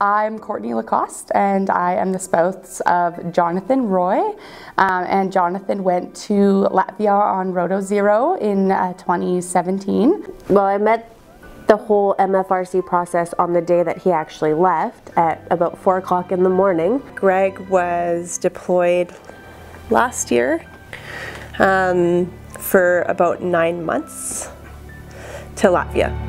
I'm Courtney Lacoste, and I am the spouse of Jonathan Roy. And Jonathan went to Latvia on Roto Zero in 2017. Well, I met the whole MFRC process on the day that he actually left at about 4 o'clock in the morning. Greg was deployed last year for about 9 months to Latvia.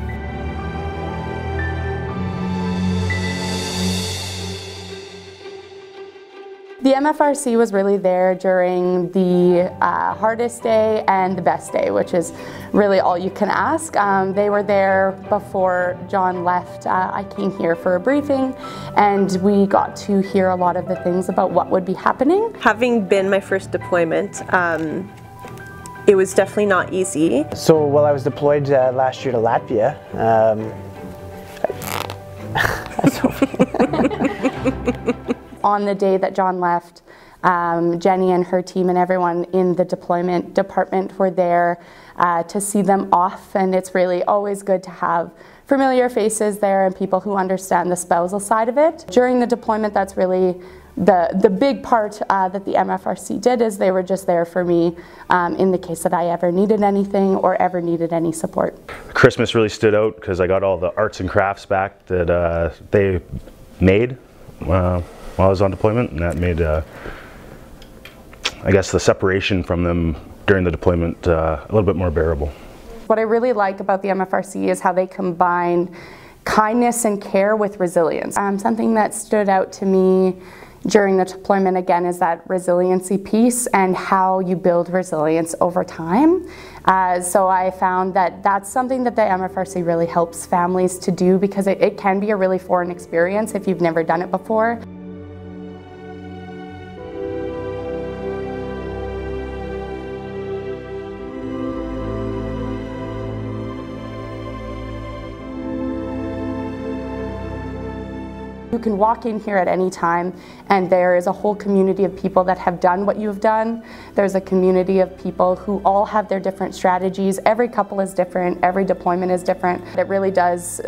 The MFRC was really there during the hardest day and the best day, which is really all you can ask. They were there before John left. I came here for a briefing, and we got to hear a lot of the things about what would be happening. Having been my first deployment, it was definitely not easy. So while I was deployed last year to Latvia, on the day that John left, Jenny and her team and everyone in the deployment department were there to see them off, and it's really always good to have familiar faces there and people who understand the spousal side of it. During the deployment, that's really the big part that the MFRC did, is they were just there for me in the case that I ever needed anything or ever needed any support. Christmas really stood out because I got all the arts and crafts back that they made while I was on deployment, and that made, I guess, the separation from them during the deployment a little bit more bearable. What I really like about the MFRC is how they combine kindness and care with resilience. Something that stood out to me during the deployment, again, is that resiliency piece and how you build resilience over time. So I found that that's something that the MFRC really helps families to do, because it can be a really foreign experience if you've never done it before. You can walk in here at any time, and there is a whole community of people that have done what you've done. There's a community of people who all have their different strategies. Every couple is different, every deployment is different. It really does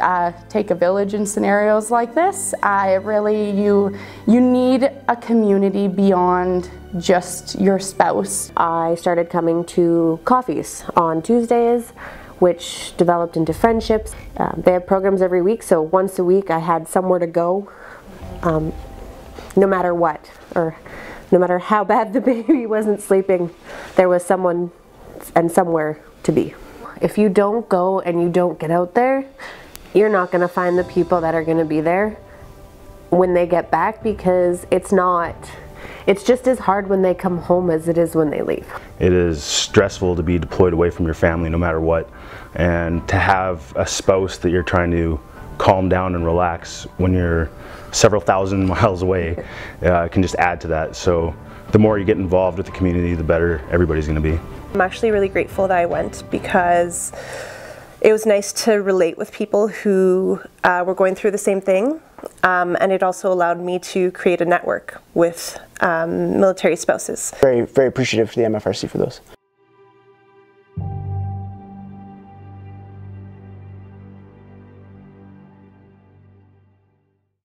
take a village in scenarios like this. You need a community beyond just your spouse. I started coming to coffees on Tuesdays, which developed into friendships. They have programs every week, so once a week I had somewhere to go, no matter what, or no matter how bad the baby wasn't sleeping, there was someone and somewhere to be. If you don't go and you don't get out there, you're not going to find the people that are going to be there when they get back, because it's just as hard when they come home as it is when they leave. It is stressful to be deployed away from your family no matter what, and to have a spouse that you're trying to calm down and relax when you're several thousand miles away can just add to that. So the more you get involved with the community, the better everybody's going to be. I'm actually really grateful that I went, because it was nice to relate with people who were going through the same thing, and it also allowed me to create a network with military spouses. Very, very appreciative to the MFRC for those.